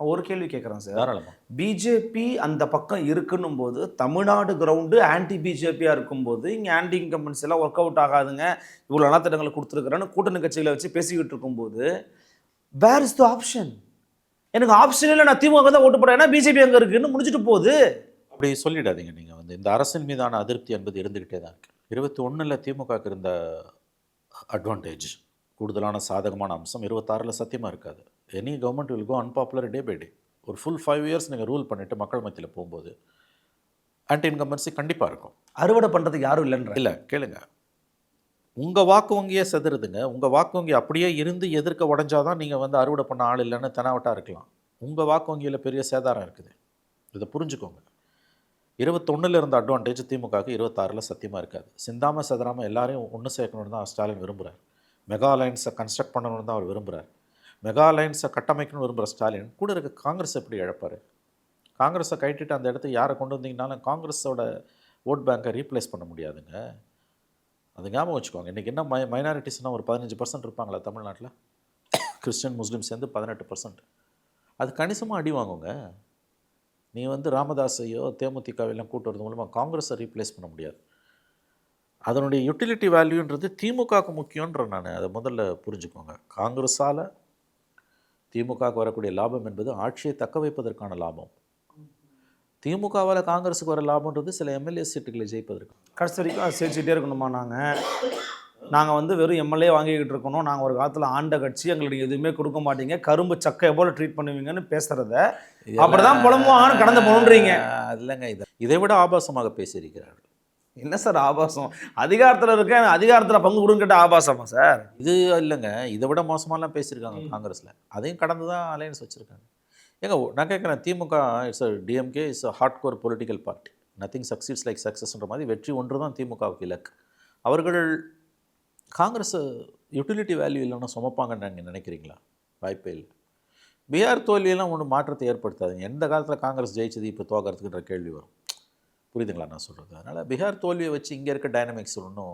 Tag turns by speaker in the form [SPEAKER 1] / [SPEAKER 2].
[SPEAKER 1] ஒரு கேள்வி கேட்குறேன் சார்.
[SPEAKER 2] தாராளமாக.
[SPEAKER 1] பிஜேபி அந்த பக்கம் இருக்குன்னும் போது, தமிழ்நாடு கிரவுண்டு ஆன்டி பிஜேபியா இருக்கும்போது, இங்க ஆன்டி இன்கம்பன்சி எல்லாம் ஒர்க் அவுட் ஆகாதுங்க. இவ்வளோ நலத்திட்டங்களை குடுத்துருக்கிறேன்னு கூட்டணி கட்சிகளை வச்சு பேசிக்கிட்டு இருக்கும்போது, வேர் இஸ் த ஆப்ஷன்? எனக்கு ஆப்ஷன் இல்ல, நான் திமுக தான் ஓட்டு போடுறேன். ஏன்னா பிஜேபி அங்க இருக்குன்னு முடிஞ்சுட்டு போகுது.
[SPEAKER 2] அப்படி சொல்லிடாதீங்க. நீங்கள் இந்த அரசின் மீதான அதிருப்தி என்பது இருந்துக்கிட்டே தான் இருக்கு. 21ல் திமுகவுக்கு இருந்த அட்வான்டேஜ், கூடுதலான சாதகமான அம்சம் 26ல் சத்தியமாக இருக்காது. Any government will go unpopular day by day. ஒரு ஃபுல் 5 இயர்ஸ் நீங்கள் ரூல் பண்ணிவிட்டு மக்கள் மத்தியில் போகும்போது ஆன்டி இன்கம்பன்சி கண்டிப்பாக இருக்கும்.
[SPEAKER 1] அறுவடை பண்ணுறதுக்கு யாரும் இல்லைன்ற.
[SPEAKER 2] இல்லை கேளுங்க, உங்கள் வாக்கு வங்கியே செதுறுதுங்க. உங்கள் வாக்கு வங்கி அப்படியே இருந்து எதிர்க்க உடஞ்சாதான் நீங்கள் அறுவடை பண்ண ஆள் இல்லைன்னு தெனாவட்டாக இருக்கலாம். உங்கள் வாக்கு வங்கியில் பெரிய சேதாரம் இருக்குது. இதை புரிஞ்சுக்கோங்க. 21ல் இருந்த அட்வான்டேஜ் திமுகவுக்கு 26ல் சத்தியமாக இருக்காது. சிந்தாமல் சதுராமல் எல்லாரையும் ஒன்று சேர்க்கணுன்னு தான் ஸ்டாலின் விரும்புகிறார். மெகா அலைன்ஸை கன்ஸ்ட்ரக்ட் பண்ணணும்னு தான் அவர் விரும்புகிறார். மெகா அலைன்ஸை கட்டமைக்கணும்னு விரும்புகிற ஸ்டாலின் கூட இருக்க காங்கிரஸ் எப்படி இழப்பார்? காங்கிரஸை கைட்டிட்டு அந்த இடத்துக்கு யாரை கொண்டு வந்தீங்கனாலும் காங்கிரஸோட ஓட் பேங்கை ரீப்ளேஸ் பண்ண முடியாதுங்க. அது ஞாபகம் வச்சுக்கோங்க. இன்றைக்கி என்ன மைனாரிட்டிஸ்னால் ஒரு 15% இருப்பாங்களா தமிழ்நாட்டில்? கிறிஸ்டின் முஸ்லீம் சேர்ந்து 18%. அது கணிசமாக அடி வாங்குங்க. நீ ராமதாஸையோ தேமுதிகவெல்லாம் கூட்டு வரது மூலமாக காங்கிரஸை ரீப்ளேஸ் பண்ண முடியாது. அதனுடைய யூட்டிலிட்டி வேல்யூன்றது திமுகவுக்கு முக்கியன்ற நான் அதை முதல்ல புரிஞ்சுக்கோங்க. காங்கிரஸால் திமுகவுக்கு வரக்கூடிய லாபம் என்பது ஆட்சியை தக்க வைப்பதற்கான லாபம். திமுகவால் காங்கிரஸுக்கு வர லாபம்ன்றது சில எம்எல்ஏ சீட்டுகளை ஜெயிப்பதற்கு.
[SPEAKER 1] கடைசி வரைக்கும் அதை சேர்த்துக்கிட்டே இருக்கணுமா? நாங்கள் வெறும் எம்எல்ஏ வாங்கிக்கிட்டு இருக்கணும், நாங்கள் ஒரு காலத்தில் ஆண்ட கட்சி, எங்களுக்கு எதுவுமே கொடுக்க மாட்டீங்க, கரும்பு சக்கையை போல் ட்ரீட் பண்ணுவீங்கன்னு பேசுகிறத அப்படிதான் புலம்புவாங்கன்னு கடந்து போகணுன்றீங்க.
[SPEAKER 2] இல்லைங்க, இதை விட ஆபாசமாக பேசியிருக்கிறார்கள்.
[SPEAKER 1] என்ன சார் ஆபாசம்? அதிகாரத்தில் இருக்க, அதிகாரத்தில் பங்கு கொடுன்னு கேட்ட ஆபாசமா சார்?
[SPEAKER 2] இது இல்லைங்க, இதை விட மோசமாலாம் பேசியிருக்காங்க காங்கிரஸில். அதையும் கடந்து தான் அலையன்ஸ் வச்சுருக்காங்க. ஏங்க நான் கேட்குறேன், திமுக it's DMK is hard core political party. Nothing succeeds like சக்ஸஸ்ன்ற மாதிரி வெற்றி ஒன்று தான் திமுகவுக்கு இலக்கு. அவர்கள் காங்கிரஸ் யூட்டிலிட்டி வேல்யூ இல்லைன்னா சுமப்பாங்கன்னு நீங்கள் நினைக்கிறீங்களா? வாய்ப்பே இல்லை. பீகார் தோல்வியெல்லாம் ஒன்றும் மாற்றத்தை ஏற்படுத்தாதுங்க. எந்த காலத்தில் காங்கிரஸ் ஜெயிச்சது இப்போ தோக்கிறதுக்குன்ற கேள்வி வரும். புரியுதுங்களா நான் சொல்கிறது? அதனால் பீகார் தோல்வியை வச்சு இங்கே இருக்க டைனமிக்ஸ் ஒன்றும்